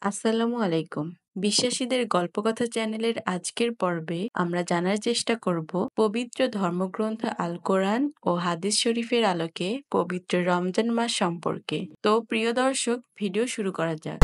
আসসালামু আলাইকুম। বিশ্বাসীদের গল্পকথা চ্যানেলের আজকের পর্বে আমরা জানার চেষ্টা করব পবিত্র ধর্মগ্রন্থ আল কোরআন ও হাদিস শরীফের আলোকে পবিত্র রমজান মাস সম্পর্কে। তো প্রিয় দর্শক, ভিডিও শুরু করা যাক।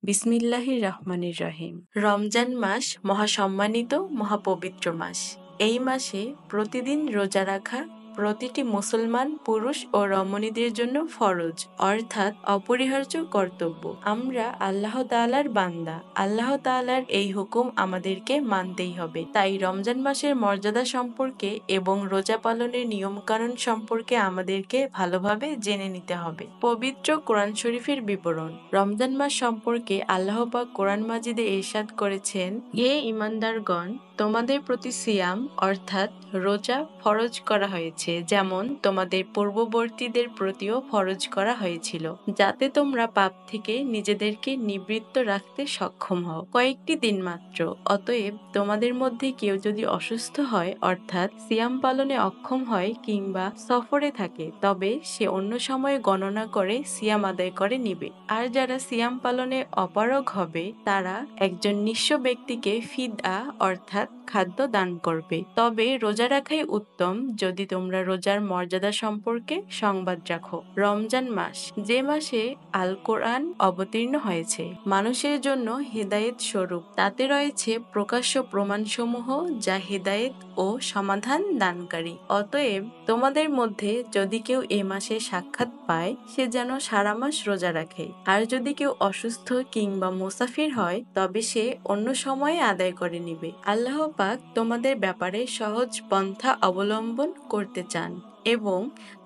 বিসমিল্লাহির রহমানির রহিম। রমজান মাস মহাসম্মানিত মহাপবিত্র মাস। এই মাসে প্রতিদিন রোজা রাখা প্রতিটি মুসলমান পুরুষ ও রমণীদের জন্য ফরজ, অর্থাৎ অপরিহার্য কর্তব্য। আমরা আল্লাহ তাআলার বান্দা, আল্লাহ তাআলার এই হুকুম আমাদেরকে মানতেই হবে। তাই রমজান মাসের মর্যাদা সম্পর্কে এবং রোজা পালনের নিয়মকানুন সম্পর্কে আমাদেরকে ভালোভাবে জেনে নিতে হবে। পবিত্র কোরআন শরীফের বিবরণ। রমজান মাস সম্পর্কে আল্লাহ পাক কোরআন মাজিদে ইরশাদ করেছেন, হে ঈমানদারগণ, তোমাদের প্রতি সিয়াম অর্থাৎ রোজা ফরজ করা হয়েছে, যেমন তোমাদের পূর্ববর্তীদের প্রতিও ফরজ করা হয়েছিল, যাতে তোমরা পাপ থেকে নিজেদেরকে নিবৃত্ত রাখতে সক্ষম হও। কয়েকটি দিন মাত্র, অতএব তোমাদের মধ্যে কেউ যদি অসুস্থ হয় অর্থাৎ সিয়াম পালনে অক্ষম হয় কিংবা সফরে থাকে, তবে সে অন্য সময়ে গণনা করে সিয়াম আদায় করে নিবে। আর যারা সিয়াম পালনে অপারগ হবে তারা একজন নিঃস্ব ব্যক্তিকে ফিদা অর্থাৎ খাদ্য দান করবে। তবে রোজা রাখাই উত্তম যদি তোমরা রোজার মর্যাদা সম্পর্কে সংবাদ রাখো। রমজান মাস, যে মাসে আল কোরআন অবতীর্ণ হয়েছে, মানুষের জন্য হেদায়েত স্বরূপ। তাতে রয়েছে প্রকাশ্য প্রমাণসমূহ যা হেদায়েত ও সমাধান দানকারী। অতএব তোমাদের মধ্যে যদি কেউ এ মাসে সাক্ষাৎ পায়, সে যেন সারা মাস রোজা রাখে। আর যদি কেউ অসুস্থ কিংবা মুসাফির হয়, তবে সে অন্য সময়ে আদায় করে নিবে। আল্লাহ পাক তোমাদের ব্যাপারে সহজ পন্থা অবলম্বন করতে চান এবং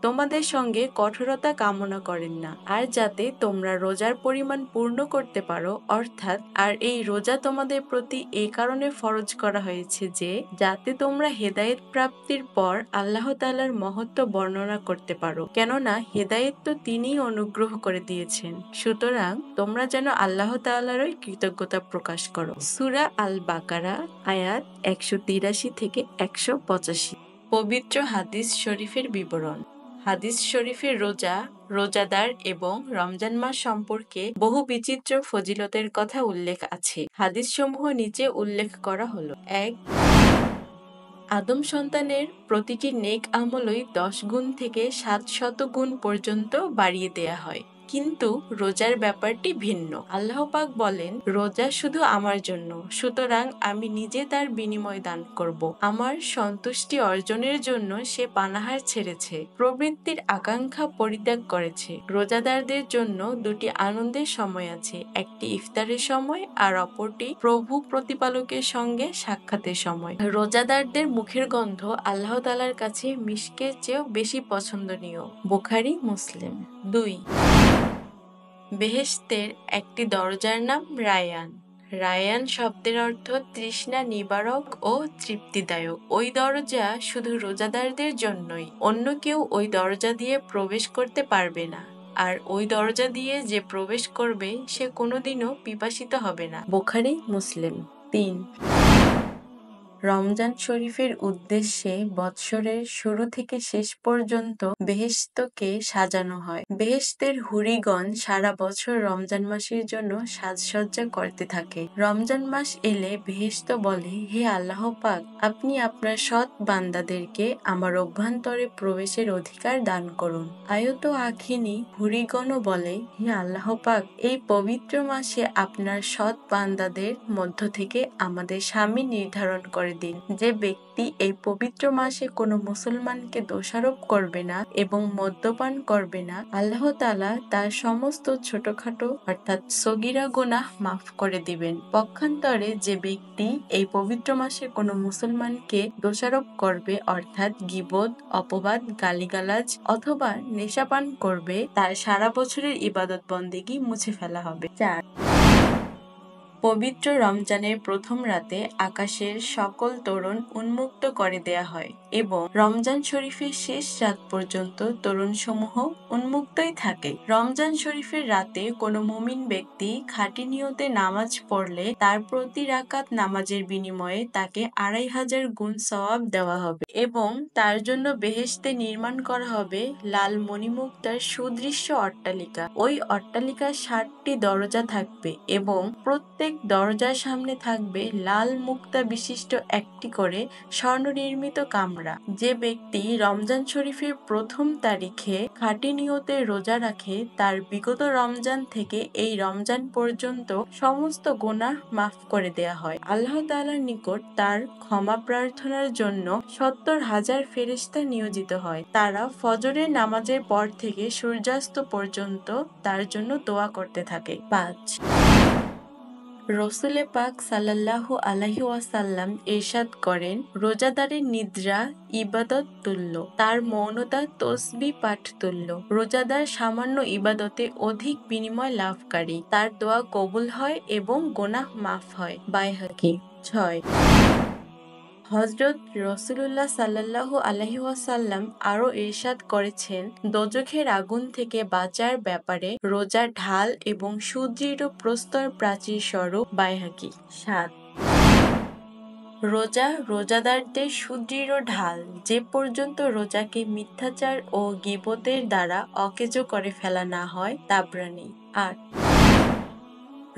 তোমাদের সঙ্গে কঠোরতা কামনা করেন না। আর যাতে তোমরা রোজার পরিমাণ পূর্ণ করতে পারো, অর্থাৎ আর এই রোজা তোমাদের প্রতি এই কারণে ফরজ করা হয়েছে যে যাতে তোমরা হেদায়েত প্রাপ্তির পর আল্লাহ তাআলার মহত্ব বর্ণনা করতে পারো, কেননা হেদায়েত তো তিনিই অনুগ্রহ করে দিয়েছেন। সুতরাং তোমরা যেন আল্লাহ তাআলারই কৃতজ্ঞতা প্রকাশ করো। সূরা আল বাকারা আয়াত 183 থেকে 185। পবিত্র হাদিস শরীফের বিবরণ। হাদিস শরীফের রোজা, রোজাদার এবং রমজান মাস সম্পর্কে বহু বিচিত্র ফজিলতের কথা উল্লেখ আছে। হাদিস সমূহ নিচে উল্লেখ করা হলো। 1. আদম সন্তানের প্রতিটি নেক আমলই 10 গুণ থেকে 700 গুণ পর্যন্ত বাড়িয়ে দেয়া হয়, কিন্তু রোজার ব্যাপারটি ভিন্ন। আল্লাহ পাক বলেন, রোজা শুধু আমার জন্য, সুতরাং আমি নিজে তার বিনিময় দান করব। আমার সন্তুষ্টি অর্জনের জন্য সে পানাহার ছেড়েছে, প্রবৃত্তির আকাঙ্ক্ষা পরিত্যাগ করেছে। রোজাদারদের জন্য দুটি আনন্দের সময় আছে, একটি ইফতারের সময় আর অপরটি প্রভু প্রতিপালকের সঙ্গে সাক্ষাতের সময়। রোজাদারদের মুখের গন্ধ আল্লাহ তাআলার কাছে মিশকের চেয়েও বেশি পছন্দনীয়। বুখারী, মুসলিম। 2. বেহেশতের একটি দরজার নাম রায়্যান। রায়্যান শব্দের অর্থ তৃষ্ণা নিবারক ও তৃপ্তিদায়ক। ওই দরজা শুধু রোজাদারদের জন্যই, অন্য কেউ ওই দরজা দিয়ে প্রবেশ করতে পারবে না। আর ওই দরজা দিয়ে যে প্রবেশ করবে সে কোনোদিনও পিপাসিত হবে না। বুখারী, মুসলিম। 3. রমজান শরীফের উদ্দেশ্যে বৎসরের শুরু থেকে শেষ পর্যন্ত বেহেশতকে সাজানো হয়। বেহেশতের হুরিগণ সারা বছর রমজান মাসের জন্য সাজসজ্জা করতে থাকে। রমজান মাস এলে বেহেশত বলে, হে আল্লাহ পাক, আপনি আপনার সৎ বান্দাদেরকে আমার অভ্যন্তরে প্রবেশের অধিকার দান করুন। আয়ত আখিনী হুরিগণও বলে, হে আল্লাহ পাক, এই পবিত্র মাসে আপনার সৎ বান্দাদের মধ্য থেকে আমাদের স্বামী নির্ধারণ করে দিন। যে ব্যক্তি এই পবিত্র মাসে কোনো মুসলমানকে দোষারোপ করবে না এবং মদ্যপান করবে না, আল্লাহ তাআলা তার সমস্ত ছোটখাটো অর্থাৎ সগীরা গুনাহ মাফ করে দিবেন। পক্ষান্তরে যে ব্যক্তি এই পবিত্র মাসে কোনো মুসলমানকে দোষারোপ করবে অর্থাৎ গীবত, অপবাদ, গালিগালাজ অথবা নেশাপান করবে, তার সারা বছরের ইবাদত বন্দেগী মুছে ফেলা হবে। 4. পবিত্র রমজানের প্রথম রাতে আকাশের সকল তোরণ উন্মুক্ত করে দেয়া হয়। এবং রমজান শরীফের শেষ রাত পর্যন্ত তরুণসমূহ উন্মুক্তই থাকে। রমজান শরীফের রাতে কোনো মুমিন ব্যক্তি খাঁটি নিয়তে নামাজ পড়লে তার প্রতি রাকাত নামাজের বিনিময়ে তাকে ২,৫০০ গুণ সওয়াব দেওয়া হবে এবং তার জন্য বেহেশতে নির্মাণ করা হবে লাল মণিমুক্তার সুদৃশ্য অট্টালিকা। ওই অট্টালিকার ৬০টি দরজা থাকবে এবং প্রত্যেক দরজার সামনে থাকবে লাল মুক্তা বিশিষ্ট একটি করে স্বর্ণনির্মিত কামরা। যে ব্যক্তি রমজান শরীফের প্রথম তারিখে খাঁটি নিয়তে রোজা রাখে তার বিগত রমজান থেকে এই রমজান পর্যন্ত সমস্ত গুনাহ মাফ করে দেয়া হয়। আল্লাহ তাআলার নিকট তার ক্ষমা প্রার্থনার জন্য ৭০,০০০ ফেরেশতা নিয়োজিত হয়। তারা ফজরের নামাজের পর থেকে সূর্যাস্ত পর্যন্ত তার জন্য দোয়া করতে থাকে। ৫. রসুলে পাক সাল্লাল্লাহু আলাইহি ওয়াসাল্লাম ইরশাদ করেন, রোজাদারের নিদ্রা ইবাদত তুল্য, তার মৌনতা তসবিহ পাঠ তুল্য। রোজাদার সামান্য ইবাদতে অধিক বিনিময় লাভকারী, তার দোয়া কবুল হয় এবং গুনাহ মাফ হয়। বাইহাকী। ৬. হযরত রাসূলুল্লাহ সাল্লাল্লাহু আলাইহি ওয়াসাল্লাম আরো ইরশাদ করেছেন, দোজখের আগুন থেকে বাঁচার ব্যাপারে রোজা ঢাল এবং সুদৃঢ় প্রস্তর প্রাচীর স্বরূপ। বাইহাকী। ৭. রোজা রোজাদারদের সুদৃঢ় ঢাল, যে পর্যন্ত রোজাকে মিথ্যাচার ও গীবতের দ্বারা অকেজো করে ফেলা না হয়। তাবরানী। ৮.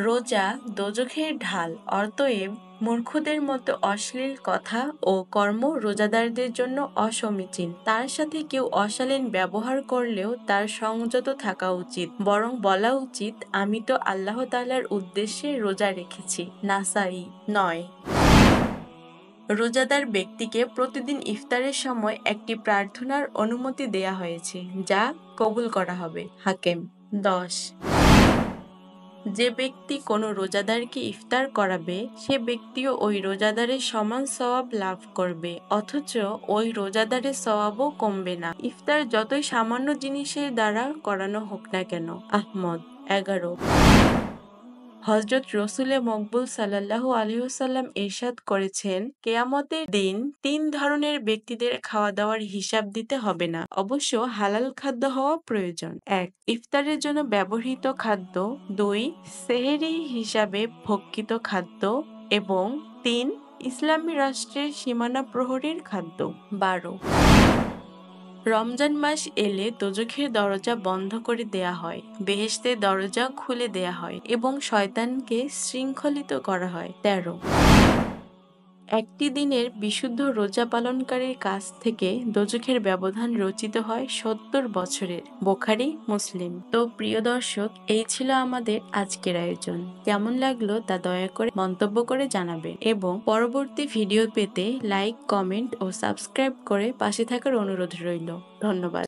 রোজা দোজখের ঢাল, অতএব মূর্খদের মতো অশ্লীল কথা ও কর্ম রোজাদারদের জন্য অসমীচীন। তার সাথে কেউ অশালীন ব্যবহার করলেও তার সংযত থাকা উচিত, বরং বলা উচিত, আমি তো আল্লাহ তাআলার উদ্দেশ্যে রোজা রেখেছি। নাসাঈ। ৯. রোজাদার ব্যক্তিকে প্রতিদিন ইফতারের সময় একটি প্রার্থনার অনুমতি দেয়া হয়েছে, যা কবুল করা হবে। হাকেম। ১০. যে ব্যক্তি কোনো রোজাদারকে ইফতার করাবে সে ব্যক্তিও ওই রোজাদারের সমান সওয়াব লাভ করবে, অথচ ওই রোজাদারের সওয়াবও কমবে না, ইফতার যতই সামান্য জিনিসের দ্বারা করানো হোক না কেন। আহমদ। ১১. হযরত রসুলে মকবুল সাল্লাল্লাহু আলাইহি ওয়াসাল্লাম ইরশাদ করেছেন, কিয়ামতের দিন ৩ ধরনের ব্যক্তিদের খাওয়া দাওয়ার হিসাব দিতে হবে না, অবশ্য হালাল খাদ্য হওয়া প্রয়োজন। ১. ইফতারের জন্য ব্যবহৃত খাদ্য। ২. সেহরি হিসাবে ভক্ষিত খাদ্য এবং ৩. ইসলামী রাষ্ট্রের সীমানা প্রহরীর খাদ্য। ১২. রমজান মাস এলে দোজখের দরজা বন্ধ করে দেয়া হয়, বেহেশতের দরজা খুলে দেয়া হয় এবং শয়তানকে শৃঙ্খলিত করা হয়। ১৩. একটি দিনের বিশুদ্ধ রোজা পালনকারীর কাছ থেকে দোজখের ব্যবধান রচিত হয় ৭০ বছরের। বুখারী, মুসলিম। তো প্রিয় দর্শক, এই ছিল আমাদের আজকের আয়োজন। কেমন লাগলো তা দয়া করে মন্তব্য করে জানাবেন এবং পরবর্তী ভিডিও পেতে লাইক, কমেন্ট ও সাবস্ক্রাইব করে পাশে থাকার অনুরোধ রইল। ধন্যবাদ।